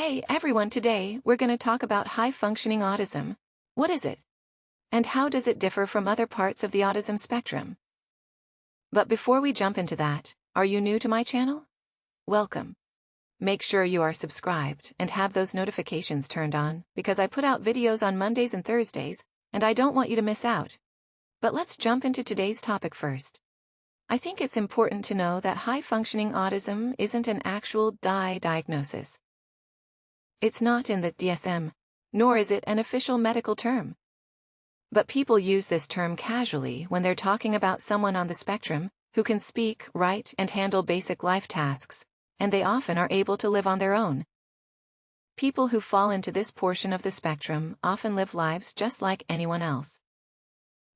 Hey everyone, today we're going to talk about high-functioning autism. What is it? And how does it differ from other parts of the autism spectrum? But before we jump into that, are you new to my channel? Welcome. Make sure you are subscribed and have those notifications turned on because I put out videos on Mondays and Thursdays, and I don't want you to miss out. But let's jump into today's topic first. I think it's important to know that high-functioning autism isn't an actual diagnosis. It's not in the DSM, nor is it an official medical term. But people use this term casually when they're talking about someone on the spectrum who can speak, write, and handle basic life tasks, and they often are able to live on their own. People who fall into this portion of the spectrum often live lives just like anyone else.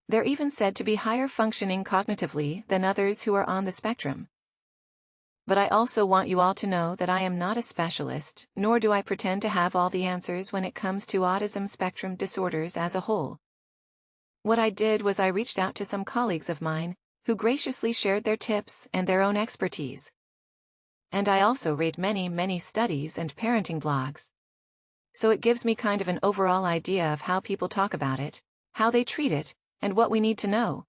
They're even said to be higher functioning cognitively than others who are on the spectrum. But I also want you all to know that I am not a specialist, nor do I pretend to have all the answers when it comes to autism spectrum disorders as a whole. What I did was I reached out to some colleagues of mine, who graciously shared their tips and their own expertise. And I also read many studies and parenting blogs. So it gives me kind of an overall idea of how people talk about it, how they treat it, and what we need to know.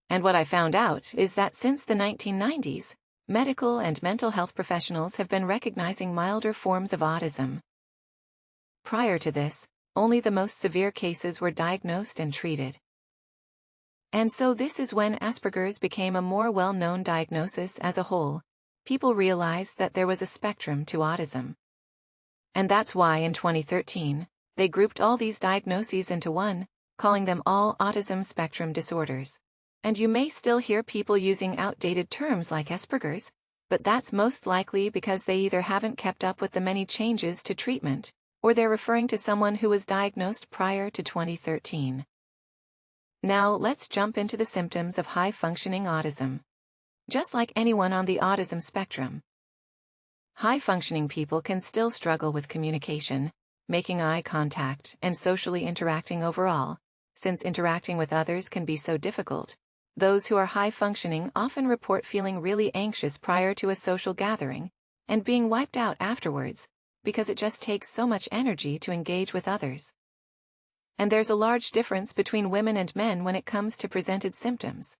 And what I found out is that since the 1990s, medical and mental health professionals have been recognizing milder forms of autism. Prior to this, only the most severe cases were diagnosed and treated. And so this is when Asperger's became a more well-known diagnosis as a whole. People realized that there was a spectrum to autism. And that's why in 2013, they grouped all these diagnoses into one, calling them all autism spectrum disorders. And you may still hear people using outdated terms like Asperger's, but that's most likely because they either haven't kept up with the many changes to treatment, or they're referring to someone who was diagnosed prior to 2013. Now let's jump into the symptoms of high-functioning autism. Just like anyone on the autism spectrum, high-functioning people can still struggle with communication, making eye contact, and socially interacting overall. Since interacting with others can be so difficult, those who are high-functioning often report feeling really anxious prior to a social gathering, and being wiped out afterwards, because it just takes so much energy to engage with others. And there's a large difference between women and men when it comes to presented symptoms.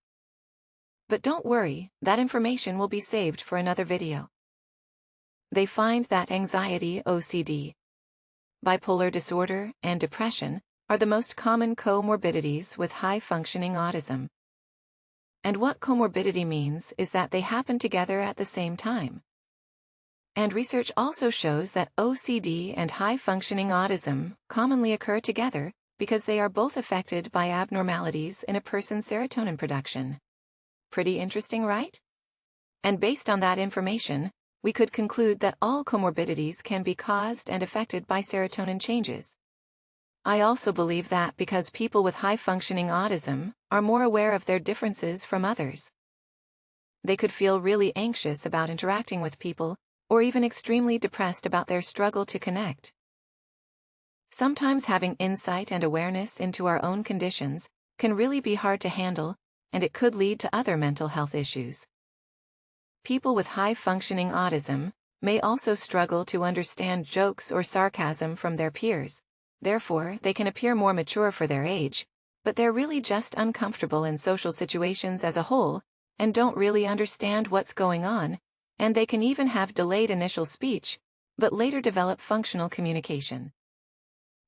But don't worry, that information will be saved for another video. They find that anxiety, OCD, bipolar disorder, and depression are the most common comorbidities with high-functioning autism. And what comorbidity means is that they happen together at the same time. And research also shows that OCD and high-functioning autism commonly occur together because they are both affected by abnormalities in a person's serotonin production. Pretty interesting, right? And based on that information, we could conclude that all comorbidities can be caused and affected by serotonin changes. I also believe that because people with high-functioning autism are more aware of their differences from others. They could feel really anxious about interacting with people, or even extremely depressed about their struggle to connect. Sometimes having insight and awareness into our own conditions can really be hard to handle, and it could lead to other mental health issues. People with high-functioning autism may also struggle to understand jokes or sarcasm from their peers. Therefore, they can appear more mature for their age, but they're really just uncomfortable in social situations as a whole, and don't really understand what's going on, and they can even have delayed initial speech, but later develop functional communication.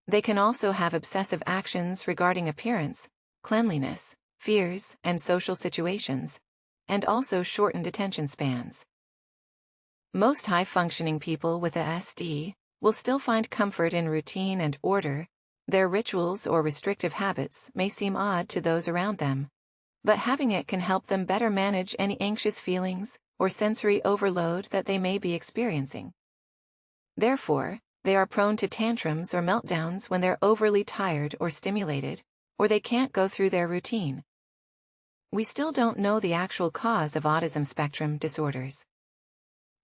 They can also have obsessive actions regarding appearance, cleanliness, fears, and social situations, and also shortened attention spans. Most high-functioning people with ASD will still find comfort in routine and order. Their rituals or restrictive habits may seem odd to those around them, but having it can help them better manage any anxious feelings or sensory overload that they may be experiencing. Therefore, they are prone to tantrums or meltdowns when they're overly tired or stimulated, or they can't go through their routine. We still don't know the actual cause of autism spectrum disorders.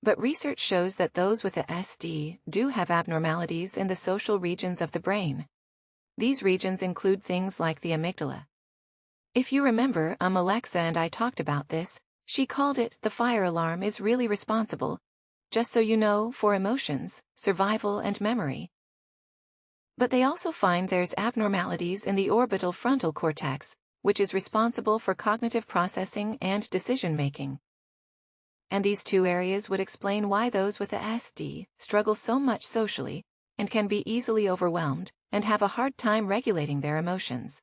But research shows that those with ASD do have abnormalities in the social regions of the brain. These regions include things like the amygdala. If you remember, Alexa and I talked about this. She called it the fire alarm is really responsible, just so you know, for emotions, survival and memory. But they also find there's abnormalities in the orbital frontal cortex, which is responsible for cognitive processing and decision-making. And these two areas would explain why those with the SD struggle so much socially, and can be easily overwhelmed, and have a hard time regulating their emotions.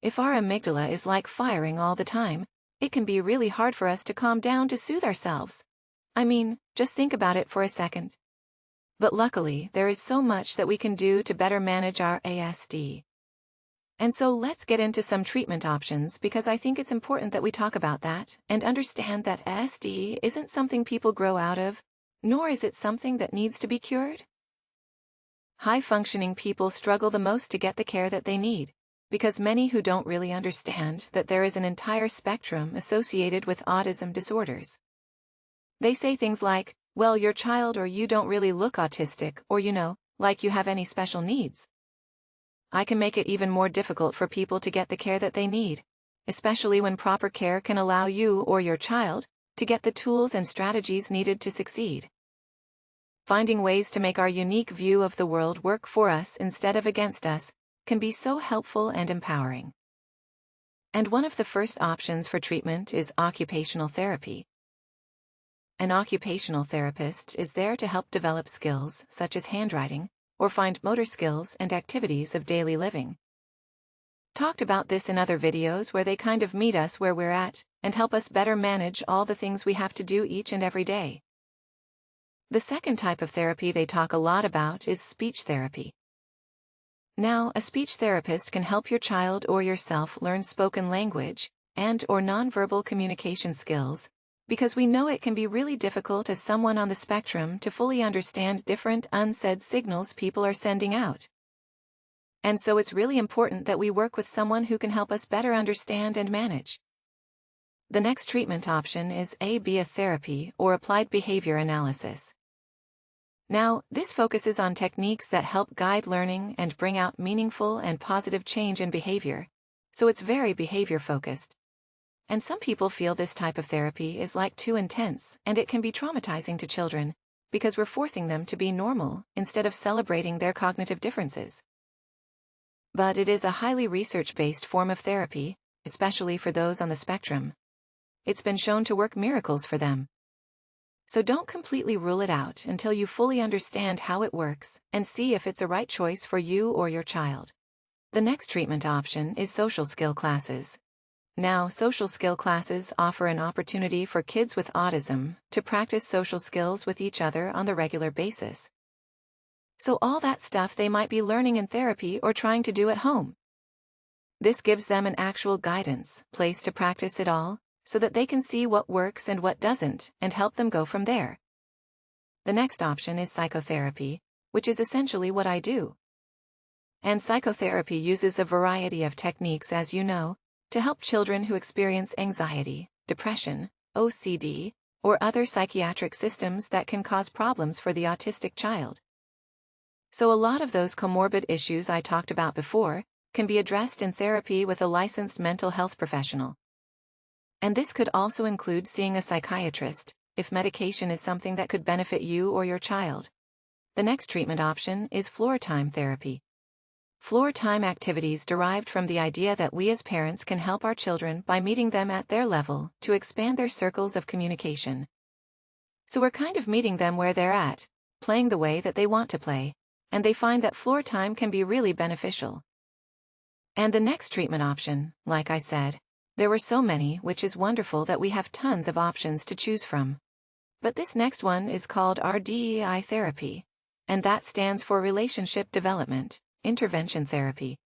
If our amygdala is like firing all the time, it can be really hard for us to calm down to soothe ourselves. I mean, just think about it for a second. But luckily, there is so much that we can do to better manage our ASD. And so let's get into some treatment options, because I think it's important that we talk about that and understand that ASD isn't something people grow out of, nor is it something that needs to be cured. High-functioning people struggle the most to get the care that they need, because many who don't really understand that there is an entire spectrum associated with autism disorders. They say things like, well, your child or you don't really look autistic, or like you have any special needs. I can make it even more difficult for people to get the care that they need, especially when proper care can allow you or your child to get the tools and strategies needed to succeed. Finding ways to make our unique view of the world work for us instead of against us can be so helpful and empowering. And one of the first options for treatment is occupational therapy. An occupational therapist is there to help develop skills such as handwriting, or find motor skills and activities of daily living. Talked about this in other videos where they kind of meet us where we're at and help us better manage all the things we have to do each and every day. The second type of therapy they talk a lot about is speech therapy. Now, a speech therapist can help your child or yourself learn spoken language and/or nonverbal communication skills, because we know it can be really difficult as someone on the spectrum to fully understand different unsaid signals people are sending out. And so it's really important that we work with someone who can help us better understand and manage. The next treatment option is ABA therapy, or applied behavior analysis. Now, this focuses on techniques that help guide learning and bring out meaningful and positive change in behavior, so it's very behavior-focused. And some people feel this type of therapy is like too intense, and it can be traumatizing to children, because we're forcing them to be normal instead of celebrating their cognitive differences. But it is a highly research-based form of therapy, especially for those on the spectrum. It's been shown to work miracles for them. So don't completely rule it out until you fully understand how it works and see if it's a right choice for you or your child. The next treatment option is social skill classes. Now, social skill classes offer an opportunity for kids with autism to practice social skills with each other on the regular basis. So all that stuff they might be learning in therapy or trying to do at home. This gives them an actual guidance place to practice it all, so that they can see what works and what doesn't, and help them go from there. The next option is psychotherapy, which is essentially what I do. And psychotherapy uses a variety of techniques, as you know, to help children who experience anxiety, depression, OCD, or other psychiatric systems that can cause problems for the autistic child. So a lot of those comorbid issues I talked about before can be addressed in therapy with a licensed mental health professional. And this could also include seeing a psychiatrist, if medication is something that could benefit you or your child. The next treatment option is floor time therapy. Floor time activities derived from the idea that we as parents can help our children by meeting them at their level to expand their circles of communication. So we're kind of meeting them where they're at, playing the way that they want to play, and they find that floor time can be really beneficial. And the next treatment option, like I said, there were so many, which is wonderful that we have tons of options to choose from. But this next one is called RDEI therapy, and that stands for Relationship Development Intervention Therapy.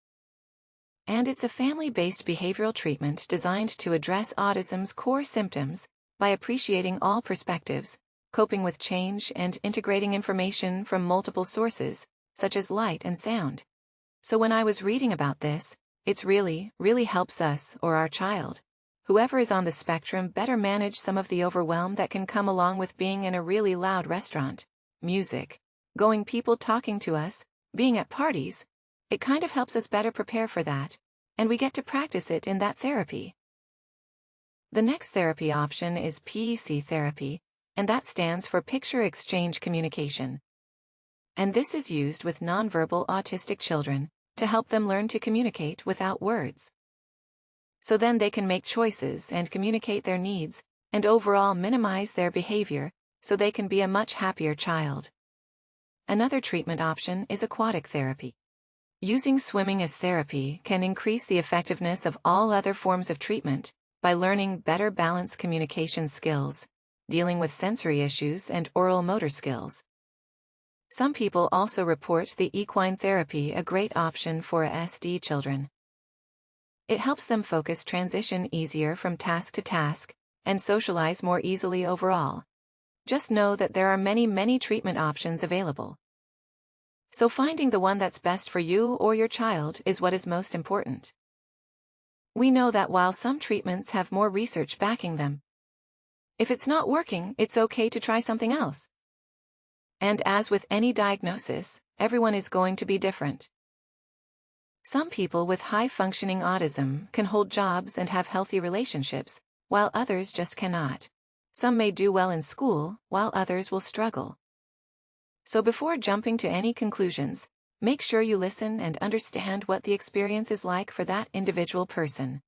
And it's a family-based behavioral treatment designed to address autism's core symptoms by appreciating all perspectives, coping with change, and integrating information from multiple sources, such as light and sound. So when I was reading about this, it's really helps us, or our child, whoever is on the spectrum, better manage some of the overwhelm that can come along with being in a really loud restaurant, music, people talking to us, being at parties. It kind of helps us better prepare for that, and we get to practice it in that therapy. The next therapy option is PEC therapy, and that stands for Picture Exchange Communication. And this is used with nonverbal autistic children to help them learn to communicate without words. So then they can make choices and communicate their needs, and overall minimize their behavior, so they can be a much happier child. Another treatment option is aquatic therapy. Using swimming as therapy can increase the effectiveness of all other forms of treatment by learning better balanced communication skills, dealing with sensory issues and oral motor skills. Some people also report the equine therapy a great option for ASD children. It helps them focus transition easier from task to task, and socialize more easily overall. Just know that there are many treatment options available. So finding the one that's best for you or your child is what is most important. We know that while some treatments have more research backing them, if it's not working, it's okay to try something else. And as with any diagnosis, everyone is going to be different. Some people with high-functioning autism can hold jobs and have healthy relationships, while others just cannot. Some may do well in school, while others will struggle. So before jumping to any conclusions, make sure you listen and understand what the experience is like for that individual person.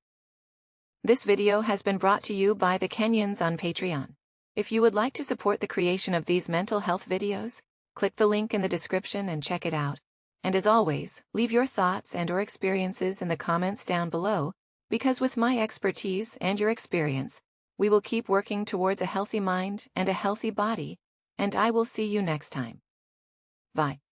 This video has been brought to you by the Kenyans on Patreon. If you would like to support the creation of these mental health videos, click the link in the description and check it out. And as always, leave your thoughts and/or experiences in the comments down below, because with my expertise and your experience, we will keep working towards a healthy mind and a healthy body, and I will see you next time. Bye.